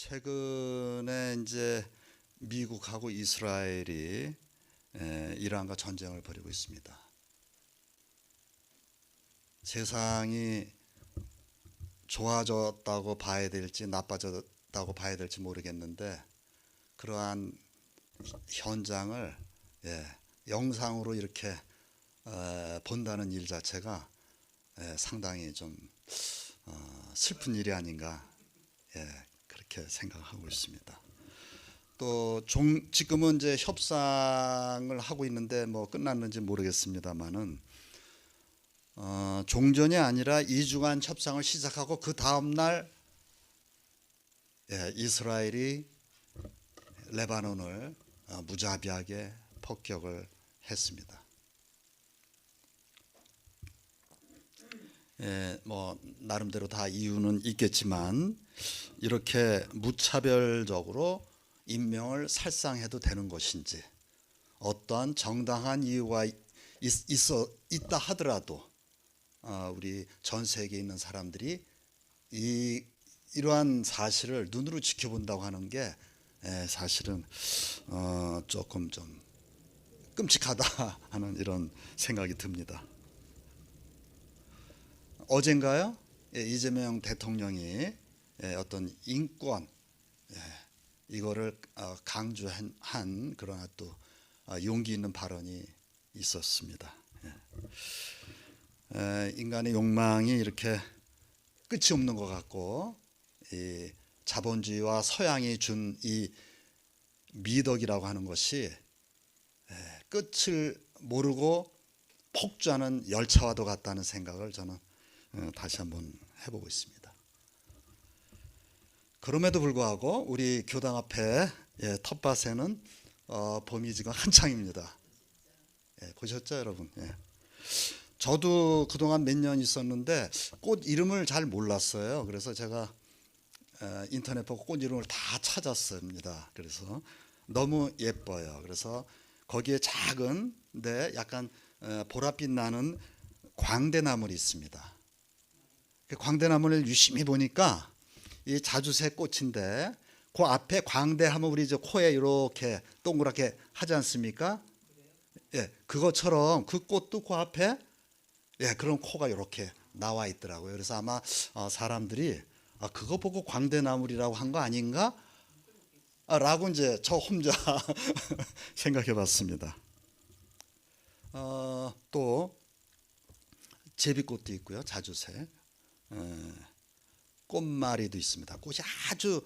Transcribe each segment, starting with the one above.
최근에 이제 미국하고 이스라엘이 이란과 전쟁을 벌이고 있습니다. 세상이 좋아졌다고 봐야 될지 나빠졌다고 봐야 될지 모르겠는데 그러한 현장을 영상으로 이렇게 본다는 일 자체가 상당히 좀 슬픈 일이 아닌가 그렇게 생각하고 있습니다. 또 지금은 이제 협상을 하고 있는데 뭐 끝났는지 모르겠습니다만은 종전이 아니라 2주간 협상을 시작하고 그 다음 날 이스라엘이 레바논을 무자비하게 폭격을 했습니다. 뭐 나름대로 다 이유는 있겠지만 이렇게 무차별적으로 인명을 살상해도 되는 것인지, 어떠한 정당한 이유가 있다 하더라도 우리 전 세계에 있는 사람들이 이러한 사실을 눈으로 지켜본다고 하는 게 사실은 조금 좀 끔찍하다 하는 이런 생각이 듭니다. 어젠가요? 이재명 대통령이 어떤 인권 이거를 강조한 그러나 또 용기 있는 발언이 있었습니다. 인간의 욕망이 이렇게 끝이 없는 것 같고 이 자본주의와 서양이 준 이 미덕이라고 하는 것이 끝을 모르고 폭주하는 열차와도 같다는 생각을 저는 다시 한번 해보고 있습니다. 그럼에도 불구하고 우리 교당 앞에 텃밭에는 봄이 지금 한창입니다. 보셨죠, 여러분? 저도 그동안 몇 년 있었는데 꽃 이름을 잘 몰랐어요. 그래서 제가 인터넷 보고 꽃 이름을 다 찾았습니다. 그래서 너무 예뻐요. 그래서 거기에 작은데 약간 보랏빛 나는 광대나물이 있습니다. 그 광대나물을 유심히 보니까 이 자주색 꽃인데 그 앞에 광대하면 우리 저 코에 이렇게 동그랗게 하지 않습니까? 그것처럼 그 꽃도 그 앞에 그런 코가 이렇게 나와 있더라고요. 그래서 아마 사람들이 그거 보고 광대나물이라고 한 거 아닌가? 라고 이제 저 혼자 생각해 봤습니다. 또 제비꽃도 있고요. 자주색. 꽃마리도 있습니다. 꽃이 아주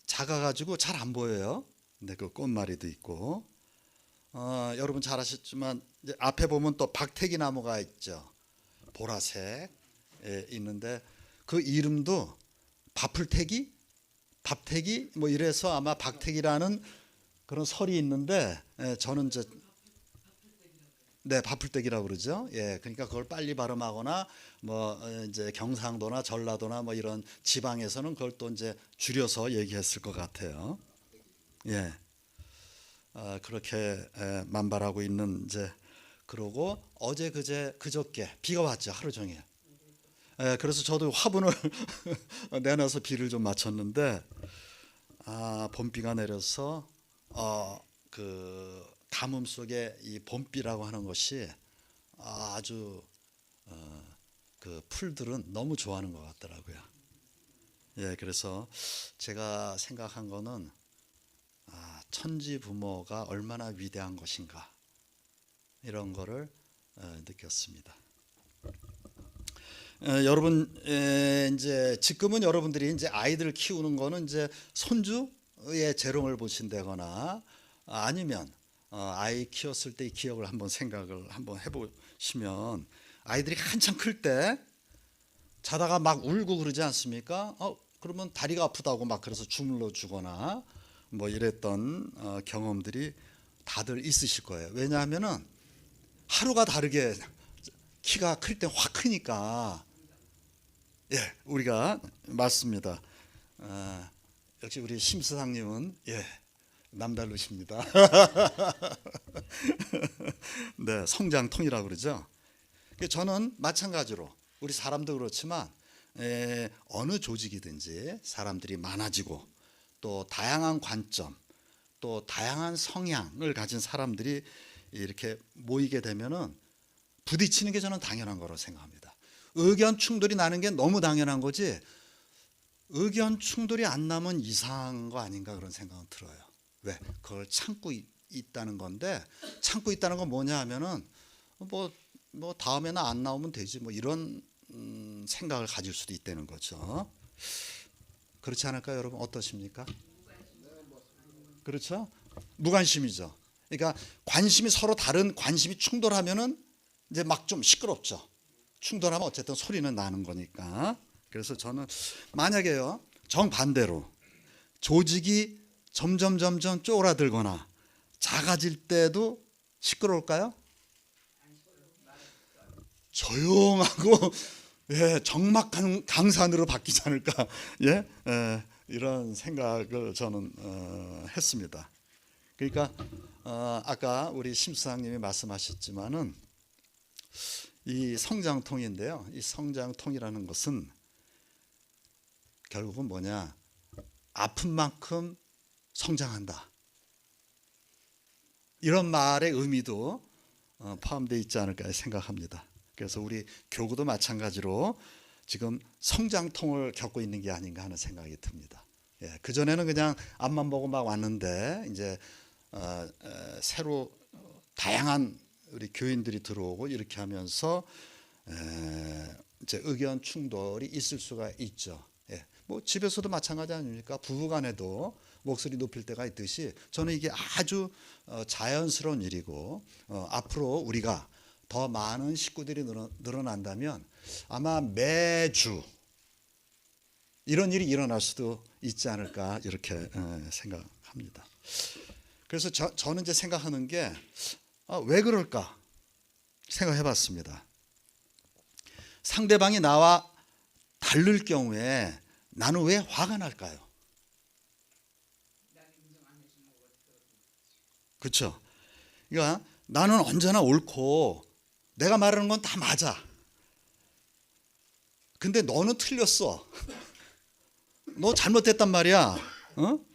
작아가지고 잘 안 보여요. 근데 그 꽃마리도 있고, 여러분 잘 아셨지만 이제 앞에 보면 또 박태기 나무가 있죠. 보라색 있는데 그 이름도 밥풀태기, 밥태기 뭐 이래서 아마 박태기라는 그런 설이 있는데 저는 이제 밥풀떼기라고 그러죠. 그러니까 그걸 빨리 발음하거나 뭐 이제 경상도나 전라도나 뭐 이런 지방에서는 그걸 또 이제 줄여서 얘기했을 것 같아요. 그렇게 만발하고 있는 이제 그러고 어제 그저께 비가 왔죠. 하루 종일. 그래서 저도 화분을 내놔서 비를 좀 맞췄는데 봄비가 내려서 그 가뭄 속에 이 봄비라고 하는 것이 아주 그 풀들은 너무 좋아하는 것 같더라고요. 그래서 제가 생각한 거는 천지 부모가 얼마나 위대한 것인가 이런 거를 느꼈습니다. 여러분 이제 지금은 여러분들이 이제 아이들 키우는 거는 이제 손주의 재롱을 보신다거나 아니면 아이 키웠을 때의 기억을 한번 생각을 한번 해보시면 아이들이 한참 클 때 자다가 막 울고 그러지 않습니까? 그러면 다리가 아프다고 막 그래서 주물러 주거나 뭐 이랬던 경험들이 다들 있으실 거예요. 왜냐하면은 하루가 다르게 키가 클 때 확 크니까. 우리가 맞습니다. 역시 우리 심수상님은 남다르십니다. 성장통이라고 그러죠. 저는 마찬가지로 우리 사람도 그렇지만 어느 조직이든지 사람들이 많아지고 또 다양한 관점 또 다양한 성향을 가진 사람들이 이렇게 모이게 되면은 부딪히는 게 저는 당연한 거라고 생각합니다. 의견 충돌이 나는 게 너무 당연한 거지 의견 충돌이 안 나면 이상한 거 아닌가 그런 생각은 들어요. 왜? 그걸 참고 있다는 건데 참고 있다는 건 뭐냐 하면은 뭐 다음에는 안 나오면 되지 뭐 이런 생각을 가질 수도 있다는 거죠. 그렇지 않을까요, 여러분? 어떠십니까? 그렇죠? 무관심이죠. 그러니까 관심이 서로 다른 관심이 충돌하면은 이제 막 좀 시끄럽죠. 충돌하면 어쨌든 소리는 나는 거니까. 그래서 저는 만약에요 정반대로 조직이 점점 쪼그라들거나 작아질 때도 시끄러울까요? 조용하고 예, 적막한 강산으로 바뀌지 않을까 예, 이런 생각을 저는 했습니다. 그러니까 아까 우리 심수장님이 말씀하셨지만은 이 성장통인데요. 이 성장통이라는 것은 결국은 뭐냐? 아픈 만큼 성장한다. 이런 말의 의미도 포함되어 있지 않을까 생각합니다. 그래서 우리 교구도 마찬가지로 지금 성장통을 겪고 있는 게 아닌가 하는 생각이 듭니다. 예, 그전에는 그냥 앞만 보고 막 왔는데 이제 새로 다양한 우리 교인들이 들어오고 이렇게 하면서 이제 의견 충돌이 있을 수가 있죠. 예, 뭐 집에서도 마찬가지 아닙니까? 부부간에도 목소리 높일 때가 있듯이 저는 이게 아주 자연스러운 일이고 앞으로 우리가 더 많은 식구들이 늘어난다면 아마 매주 이런 일이 일어날 수도 있지 않을까 이렇게 생각합니다. 그래서 저는 이제 생각하는 게 왜 그럴까 생각해봤습니다. 상대방이 나와 다를 경우에 나는 왜 화가 날까요? 그렇죠. 그러니까 나는 언제나 옳고 내가 말하는 건 다 맞아. 근데 너는 틀렸어. 너 잘못됐단 말이야. 어?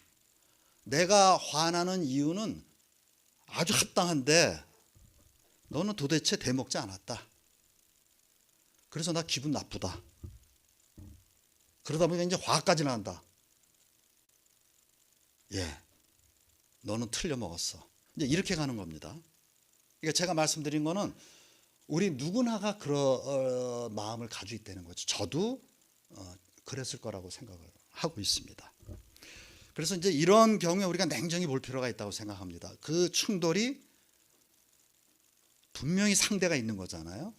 내가 화나는 이유는 아주 합당한데 너는 도대체 대먹지 않았다. 그래서 나 기분 나쁘다. 그러다 보니까 이제 화까지 난다. 예, 너는 틀려 먹었어. 이제 이렇게 가는 겁니다. 그러니까 제가 말씀드린 거는 우리 누구나가 그런 마음을 가지고 있다는 거죠. 저도 그랬을 거라고 생각을 하고 있습니다. 그래서 이제 이런 경우에 우리가 냉정히 볼 필요가 있다고 생각합니다. 그 충돌이 분명히 상대가 있는 거잖아요.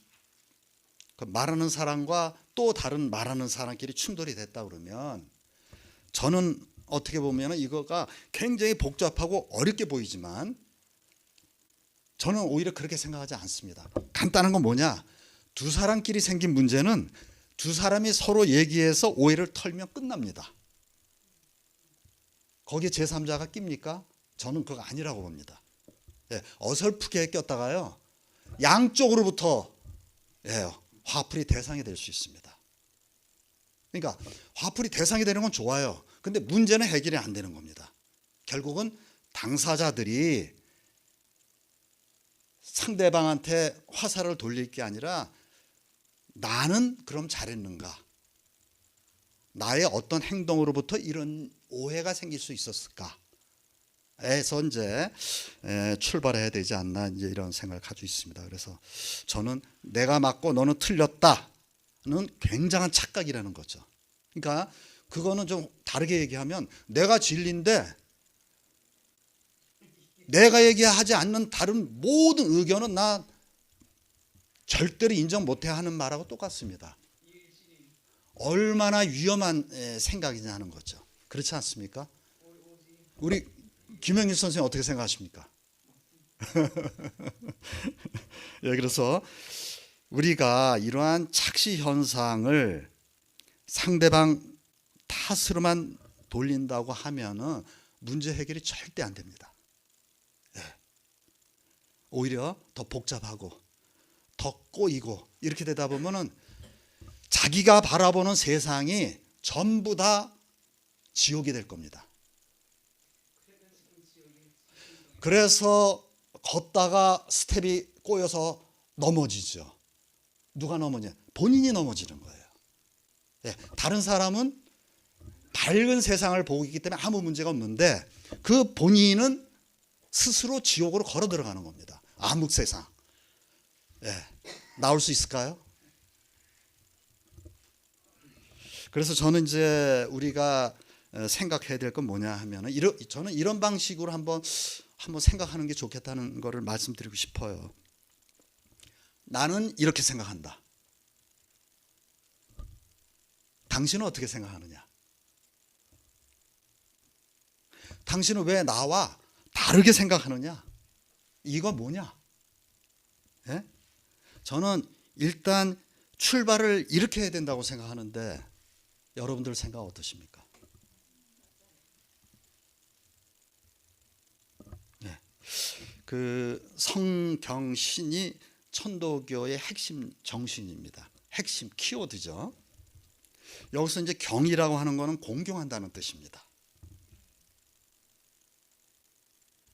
그 말하는 사람과 또 다른 말하는 사람끼리 충돌이 됐다 그러면 저는 어떻게 보면 이거가 굉장히 복잡하고 어렵게 보이지만 저는 오히려 그렇게 생각하지 않습니다. 간단한 건 뭐냐? 두 사람끼리 생긴 문제는 두 사람이 서로 얘기해서 오해를 털면 끝납니다. 거기에 제3자가 낍니까? 저는 그거 아니라고 봅니다. 예, 어설프게 꼈다가요 양쪽으로부터 화풀이 대상이 될 수 있습니다. 그러니까 화풀이 대상이 되는 건 좋아요. 근데 문제는 해결이 안 되는 겁니다. 결국은 당사자들이 상대방한테 화살을 돌릴 게 아니라 나는 그럼 잘했는가? 나의 어떤 행동으로부터 이런 오해가 생길 수 있었을까? 에서 이제 출발해야 되지 않나 이제 이런 생각을 가지고 있습니다. 그래서 저는 내가 맞고 너는 틀렸다는 굉장한 착각이라는 거죠. 그러니까 그거는 좀 다르게 얘기하면 내가 진리인데 내가 얘기하지 않는 다른 모든 의견은 나 절대로 인정 못해 하는 말하고 똑같습니다. 얼마나 위험한 생각이냐 하는 거죠. 그렇지 않습니까? 우리 김영일 선생님 어떻게 생각하십니까? 예, 그래서 우리가 이러한 착시 현상을 상대방 탓으로만 돌린다고 하면은 문제 해결이 절대 안 됩니다. 예. 오히려 더 복잡하고 더 꼬이고 이렇게 되다 보면은 자기가 바라보는 세상이 전부 다 지옥이 될 겁니다. 그래서 걷다가 스텝이 꼬여서 넘어지죠. 누가 넘어지냐? 본인이 넘어지는 거예요. 예, 다른 사람은 밝은 세상을 보고 있기 때문에 아무 문제가 없는데 그 본인은 스스로 지옥으로 걸어 들어가는 겁니다. 암흑 세상. 예, 나올 수 있을까요? 그래서 저는 이제 우리가 생각해야 될 건 뭐냐 하면은 저는 이런 방식으로 한번 생각하는 게 좋겠다는 거를 말씀드리고 싶어요. 나는 이렇게 생각한다. 당신은 어떻게 생각하느냐? 당신은 왜 나와 다르게 생각하느냐? 이거 뭐냐? 예? 저는 일단 출발을 이렇게 해야 된다고 생각하는데 여러분들 생각 어떠십니까? 예. 그 성경신이 천도교의 핵심 정신입니다. 핵심 키워드죠. 여기서 이제 경이라고 하는 것은 공경한다는 뜻입니다.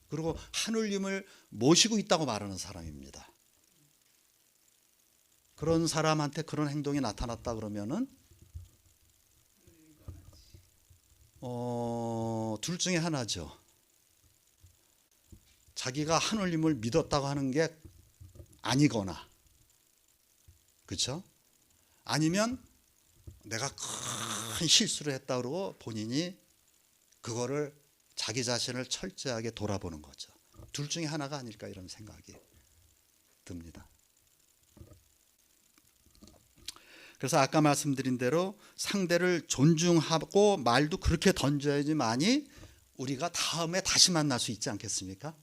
그리고 하느님을 모시고 있다고 말하는 사람입니다. 그런 사람한테 그런 행동이 나타났다 그러면은 둘 중에 하나죠. 자기가 하느님을 믿었다고 하는 게 아니거나, 그렇죠? 아니면 내가 큰 실수를 했다 그러고 본인이 그거를 자기 자신을 철저하게 돌아보는 거죠. 둘 중에 하나가 아닐까 이런 생각이 듭니다. 그래서 아까 말씀드린 대로 상대를 존중하고 말도 그렇게 던져야지만이 우리가 다음에 다시 만날 수 있지 않겠습니까?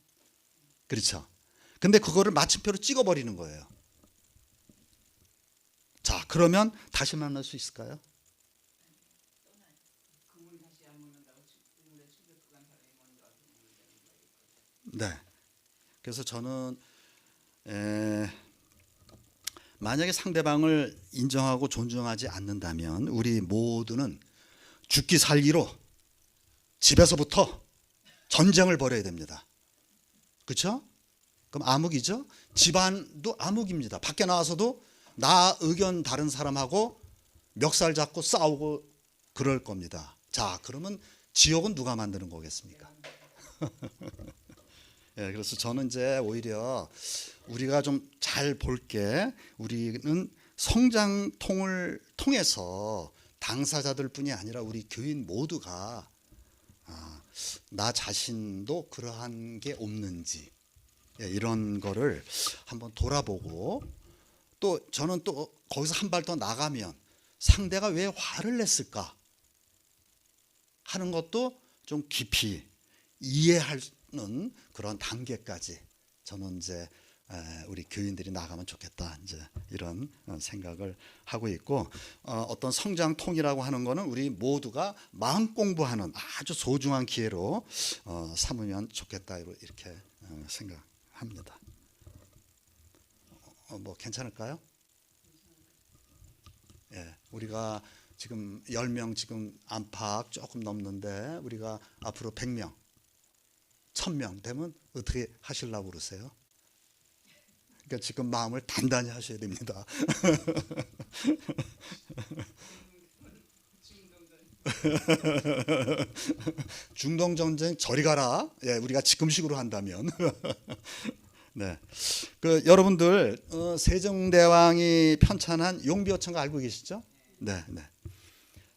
그렇죠? 근데 그거를 마침표로 찍어버리는 거예요. 자, 그러면 다시 만날 수 있을까요? 네. 그래서 저는 만약에 상대방을 인정하고 존중하지 않는다면 우리 모두는 죽기 살기로 집에서부터 전쟁을 벌여야 됩니다. 그렇죠? 그럼 암흑이죠? 집안도 암흑입니다. 밖에 나와서도 나 의견 다른 사람하고 멱살 잡고 싸우고 그럴 겁니다. 자, 그러면 지옥은 누가 만드는 거겠습니까? 예, 그래서 저는 이제 오히려 우리가 좀 잘 볼게, 우리는 성장통을 통해서 당사자들 뿐이 아니라 우리 교인 모두가 나 자신도 그러한 게 없는지, 예, 이런 거를 한번 돌아보고, 또 저는 또 거기서 한 발 더 나가면 상대가 왜 화를 냈을까 하는 것도 좀 깊이 이해하는 그런 단계까지 저는 이제 우리 교인들이 나가면 좋겠다, 이제 이런 생각을 하고 있고, 어떤 성장통이라고 하는 거는 우리 모두가 마음 공부하는 아주 소중한 기회로 삼으면 좋겠다, 이렇게 생각합니다. 뭐 괜찮을까요? 예, 우리가 지금 10명 지금 안팎 조금 넘는데 우리가 앞으로 100명, 1000명 되면 어떻게 하시려고 그러세요? 그러니까 지금 마음을 단단히 하셔야 됩니다. 중동전쟁 저리 가라. 예, 우리가 지금식으로 한다면. 네, 그 여러분들 세종대왕이 편찬한 용비어천가 알고 계시죠? 네, 네.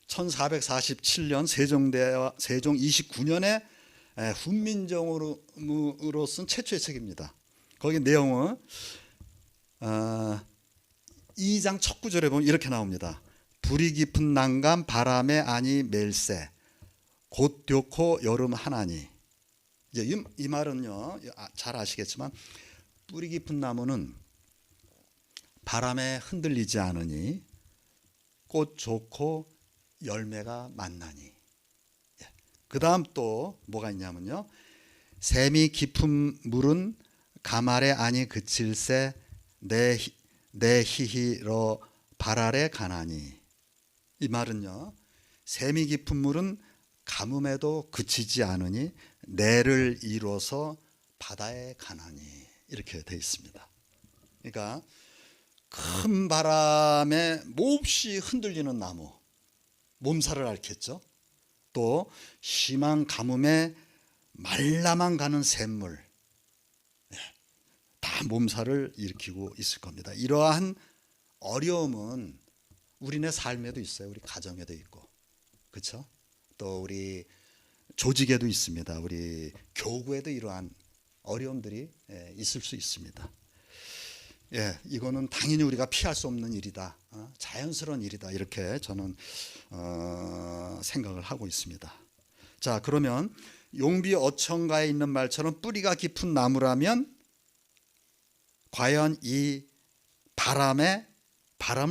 1447년 세종 29년에 훈민정음으로 쓴 최초의 책입니다. 거기 내용은 2장 첫 구절에 보면 이렇게 나옵니다. 불이 깊은 난간 바람에 아니 멜세 곧 ď고 여름 하나니. 이제 이 말은요, 잘 아시겠지만 뿌리 깊은 나무는 바람에 흔들리지 않으니 꽃 좋고 열매가 많나니. 그 다음 또 뭐가 있냐면요, 샘이 깊은 물은 가말에 아니 그칠새 내 히히러 발 아래 가나니. 이 말은요, 샘이 깊은 물은 가뭄에도 그치지 않으니 내를 이뤄서 바다에 가나니, 이렇게 되어 있습니다. 그러니까 큰 바람에 몹시 흔들리는 나무, 몸살을 앓겠죠. 또 심한 가뭄에 말라만 가는 샘물, 다 몸살을 일으키고 있을 겁니다. 이러한 어려움은 우리네 삶에도 있어요. 우리 가정에도 있고, 그렇죠? 또 우리 조직에도 있습니다. 우리 교구에도 이러한 어려움들이 있을 수 있습니다. 이거는 당연히 우리가 피할 수 없는 일이다, 자연스러운 일이다, 이렇게 저는 생각을 하고 있습니다. 자, 그러면 용비 어천가에 있는 말처럼 뿌리가 깊은 나무라면 과연 이 바람을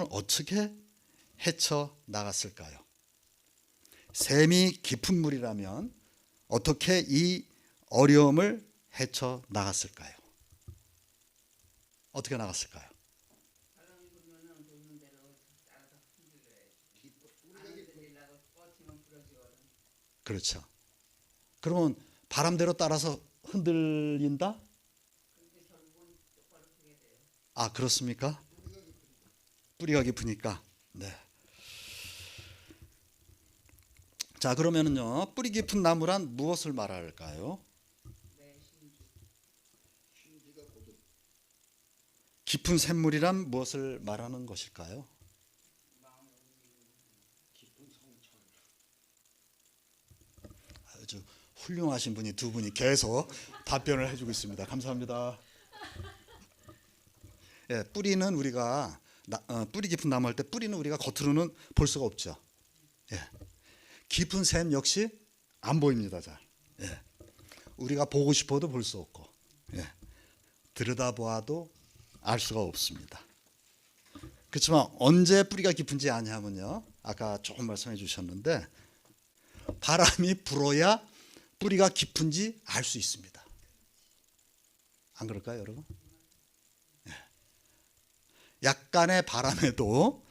어떻게 헤쳐 나갔을까요? 샘이 깊은 물이라면 어떻게 이 어려움을 헤쳐 나갔을까요? 어떻게 나갔을까요? 그렇죠. 그러면 바람대로 따라서 흔들린다? 아, 그렇습니까? 뿌리가 깊으니까. 네. 자, 그러면은요, 뿌리 깊은 나무란 무엇을 말할까요? 깊은 샘물이란 무엇을 말하는 것일까요? 아주 훌륭하신 분이 두 분이 계속 답변을 해주고 있습니다. 감사합니다. 뿌리는 우리가 뿌리 깊은 나무 할 때 뿌리는 우리가 겉으로는 볼 수가 없죠. 깊은 샘 역시 안 보입니다. 잘. 우리가 보고 싶어도 볼 수 없고, 들여다보아도 알 수가 없습니다. 그렇지만 언제 뿌리가 깊은지 아냐면요, 아까 조금 말씀해 주셨는데 바람이 불어야 뿌리가 깊은지 알 수 있습니다. 안 그럴까요, 여러분? 약간의 바람에도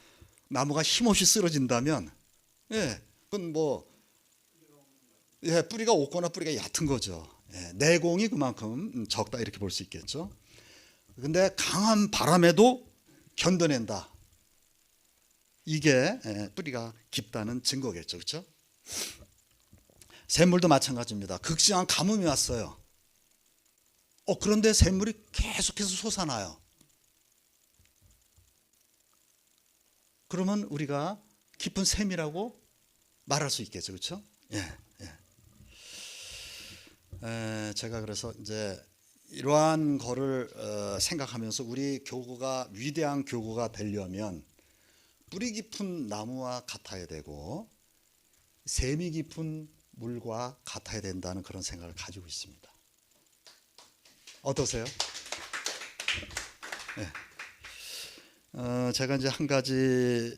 나무가 힘없이 쓰러진다면, 그건 뭐 뿌리가 없거나 뿌리가 얕은 거죠. 내공이 그만큼 적다, 이렇게 볼 수 있겠죠. 근데 강한 바람에도 견뎌낸다. 이게 뿌리가 깊다는 증거겠죠. 그렇죠? 샘물도 마찬가지입니다. 극심한 가뭄이 왔어요. 그런데 샘물이 계속해서 솟아나요. 그러면 우리가 깊은 샘이라고 말할 수 있겠죠. 그렇죠? 제가 그래서 이제 이러한 거를 생각하면서 우리 교구가 위대한 교구가 되려면 뿌리 깊은 나무와 같아야 되고 샘이 깊은 물과 같아야 된다는 그런 생각을 가지고 있습니다. 어떠세요? 제가 이제 한 가지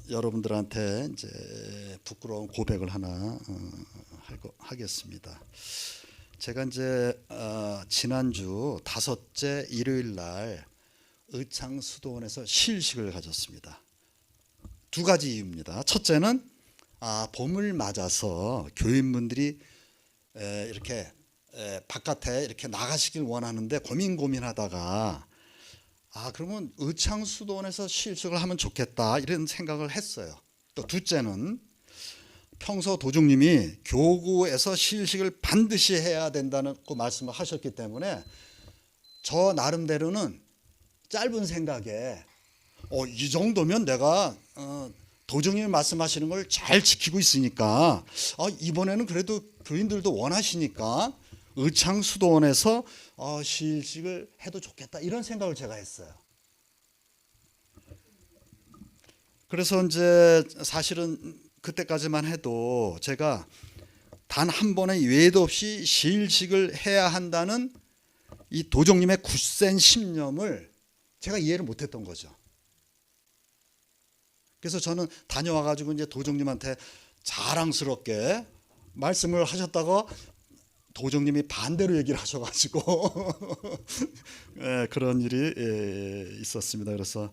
여러분들한테 이제 부끄러운 고백을 하나 하겠습니다. 제가 이제 지난주 5째 일요일 날 의창수도원에서 시일식을 가졌습니다. 두 가지 이유입니다. 첫째는 봄을 맞아서 교인분들이 이렇게 바깥에 이렇게 나가시길 원하는데 고민하다가 그러면 의창수도원에서 시일식을 하면 좋겠다, 이런 생각을 했어요. 또 둘째는 평소 도중님이 교구에서 시일식을 반드시 해야 된다는 그 말씀을 하셨기 때문에 저 나름대로는 짧은 생각에 이 정도면 내가 도중님이 말씀하시는 걸 잘 지키고 있으니까 이번에는 그래도 교인들도 원하시니까 의창수도원에서 시일식을 해도 좋겠다, 이런 생각을 제가 했어요. 그래서 이제 사실은 그때까지만 해도 제가 단 한 번의 예외도 없이 시일식을 해야 한다는 이 도종님의 굳센 신념을 제가 이해를 못했던 거죠. 그래서 저는 다녀와 가지고 이제 도종님한테 자랑스럽게 말씀을 하셨다가 도종님이 반대로 얘기를 하셔가지고 그런 일이 있었습니다. 그래서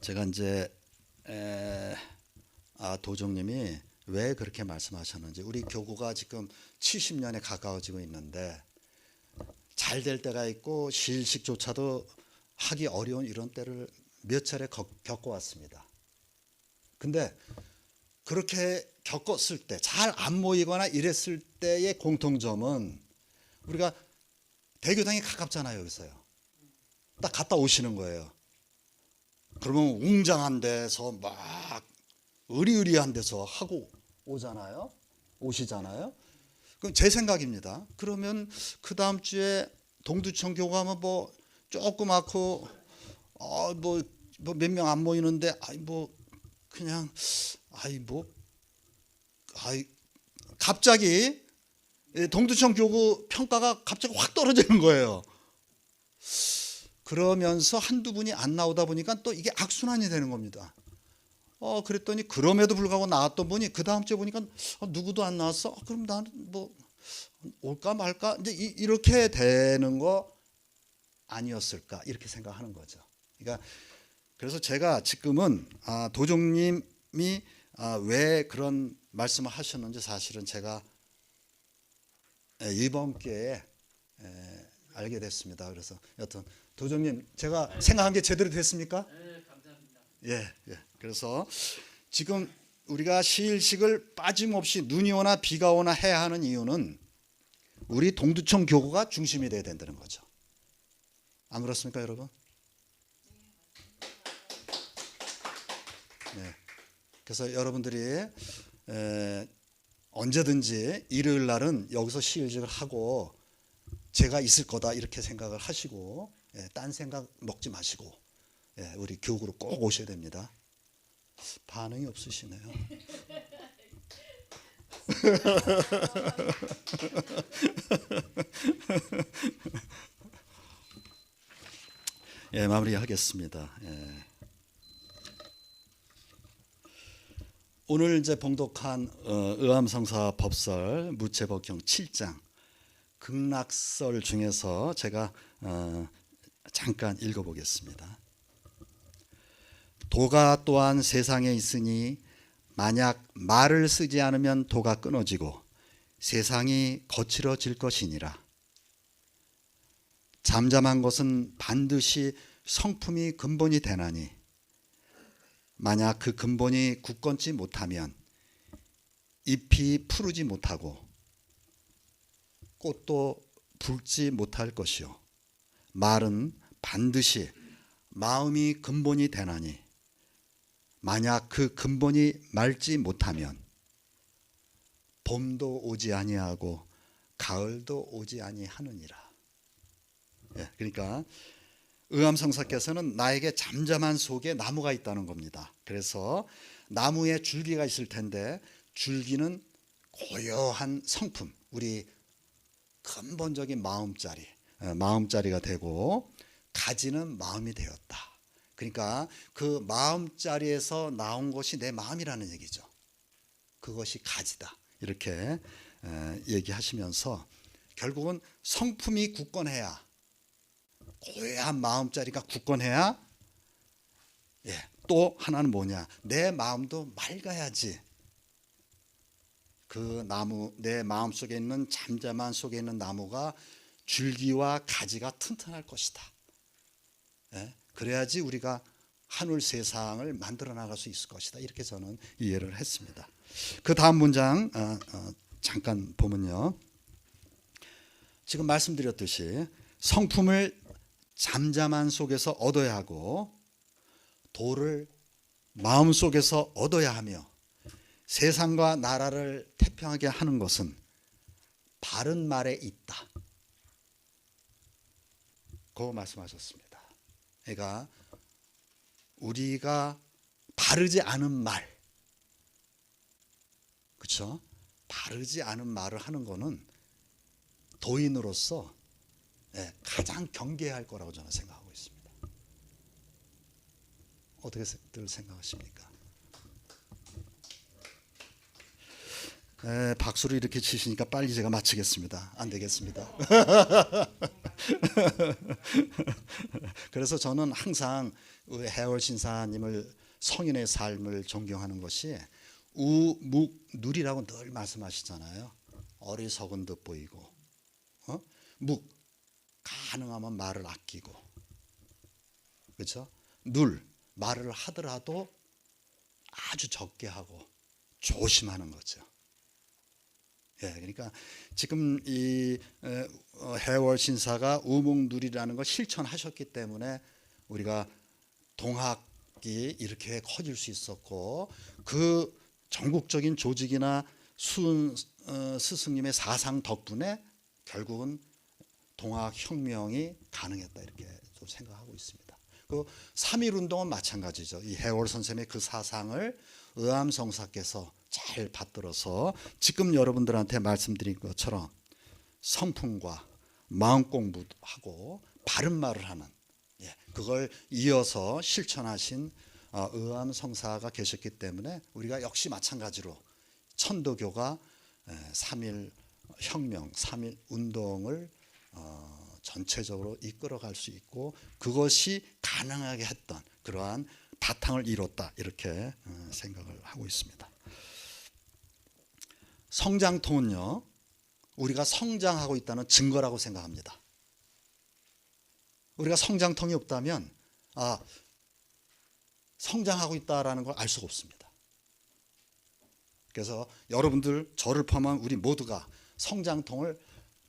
제가 이제 도종님이 왜 그렇게 말씀하셨는지, 우리 교구가 지금 70년에 가까워지고 있는데 잘 될 때가 있고 실식조차도 하기 어려운 이런 때를 몇 차례 겪어왔습니다. 근데 그렇게 겪었을 때, 잘 안 모이거나 이랬을 때의 공통점은 우리가 대교당이 가깝잖아요. 여기서요. 딱 갔다 오시는 거예요. 그러면 웅장한 데서 막 의리의리한 데서 하고 오시잖아요. 그럼 제 생각입니다. 그러면 그 다음 주에 동두천 교구 가면 뭐 조그맣고 뭐 몇 명 안 모이는데 갑자기 동두천 교구 평가가 갑자기 확 떨어지는 거예요. 그러면서 한두 분이 안 나오다 보니까 또 이게 악순환이 되는 겁니다. 그랬더니 그럼에도 불구하고 나왔던 분이 그 다음 주에 보니까 누구도 안 나왔어. 그럼 나는 뭐 올까 말까 이제 이렇게 되는 거 아니었을까 이렇게 생각하는 거죠. 그러니까 그래서 제가 지금은 도종님이 왜 그런 말씀을 하셨는지 사실은 제가 이번 기회에 알게 됐습니다. 그래서 여튼 도종님, 제가 생각한 게 제대로 됐습니까? 네, 감사합니다. 예. 그래서 지금 우리가 시일식을 빠짐없이 눈이 오나 비가 오나 해야 하는 이유는 우리 동두천 교구가 중심이 돼야 된다는 거죠. 안 그렇습니까, 여러분? 네. 그래서 여러분들이 언제든지 일요일 날은 여기서 시일식을 하고 제가 있을 거다 이렇게 생각을 하시고 딴 생각 먹지 마시고 우리 교구로 꼭 오셔야 됩니다. 반응이 없으시네요. 마무리하겠습니다. 오늘 이제 봉독한 의암성사 법설 무체법경 7장 극락설 중에서 제가 잠깐 읽어보겠습니다. 도가 또한 세상에 있으니 만약 말을 쓰지 않으면 도가 끊어지고 세상이 거칠어질 것이니라. 잠잠한 것은 반드시 성품이 근본이 되나니 만약 그 근본이 굳건치 못하면 잎이 푸르지 못하고 꽃도 붉지 못할 것이요 말은 반드시 마음이 근본이 되나니 만약 그 근본이 맑지 못하면 봄도 오지 아니하고 가을도 오지 아니하느니라. 그러니까 의암성사께서는 나에게 잠잠한 속에 나무가 있다는 겁니다. 그래서 나무에 줄기가 있을 텐데 줄기는 고요한 성품, 우리 근본적인 마음자리가 되고 가지는 마음이 되었다. 그러니까 그 마음자리에서 나온 것이 내 마음이라는 얘기죠. 그것이 가지다. 이렇게 얘기하시면서 결국은 성품이 굳건해야, 고요한 마음자리가 굳건해야, 또 하나는 뭐냐, 내 마음도 맑아야지 그 나무, 내 마음 속에 있는 잠잠한 속에 있는 나무가 줄기와 가지가 튼튼할 것이다. 그래야지 우리가 하늘 세상을 만들어 나갈 수 있을 것이다. 이렇게 저는 이해를 했습니다. 그 다음 문장 잠깐 보면요. 지금 말씀드렸듯이 성품을 잠잠한 속에서 얻어야 하고 도를 마음 속에서 얻어야 하며 세상과 나라를 태평하게 하는 것은 바른 말에 있다. 그 말씀하셨습니다. 그러니까 우리가 바르지 않은 말, 그렇죠? 바르지 않은 말을 하는 거는 도인으로서 가장 경계해야 할 거라고 저는 생각하고 있습니다. 어떻게들 생각하십니까? 박수를 이렇게 치시니까 빨리 제가 마치겠습니다. 안 되겠습니다. 그래서 저는 항상 해월 신사님을 성인의 삶을 존경하는 것이 우묵누리라고 늘 말씀하시잖아요. 어리석은 듯 보이고, 묵 가능하면 말을 아끼고, 그렇죠? 눌 말을 하더라도 아주 적게 하고 조심하는 거죠. 예, 그러니까 지금 이 해월 신사가 우묵누리라는 걸 실천하셨기 때문에 우리가 동학이 이렇게 커질 수 있었고, 그 전국적인 조직이나 스승님의 사상 덕분에 결국은 동학혁명이 가능했다, 이렇게 좀 생각하고 있습니다. 그 3.1운동은 마찬가지죠. 이 해월 선생님의 그 사상을 의암성사께서 잘 받들어서 지금 여러분들한테 말씀드린 것처럼 성품과 마음 공부하고 바른 말을 하는, 그걸 이어서 실천하신 의암성사가 계셨기 때문에 우리가 역시 마찬가지로 천도교가 3.1 혁명, 3.1 운동을 전체적으로 이끌어갈 수 있고 그것이 가능하게 했던 그러한 바탕을 이뤘다, 이렇게 생각을 하고 있습니다. 성장통은요, 우리가 성장하고 있다는 증거라고 생각합니다. 우리가 성장통이 없다면 성장하고 있다라는 걸 알 수가 없습니다. 그래서 여러분들, 저를 포함한 우리 모두가 성장통을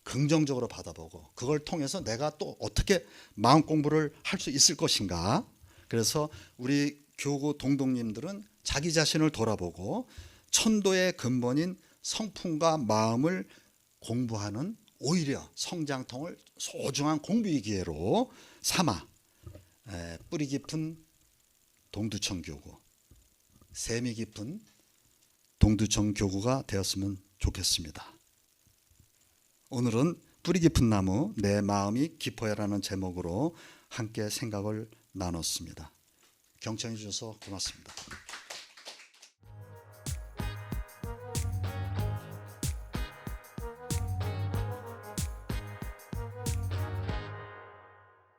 긍정적으로 받아보고 그걸 통해서 내가 또 어떻게 마음 공부를 할 수 있을 것인가. 그래서 우리 교구 동동님들은 자기 자신을 돌아보고 천도의 근본인 성품과 마음을 공부하는, 오히려 성장통을 소중한 공부의 기회로 삼아 뿌리 깊은 동두천 교구, 세미 깊은 동두천 교구가 되었으면 좋겠습니다. 오늘은 뿌리 깊은 나무, 내 마음이 깊어야라는 제목으로 함께 생각을 나눴습니다. 경청해 주셔서 고맙습니다.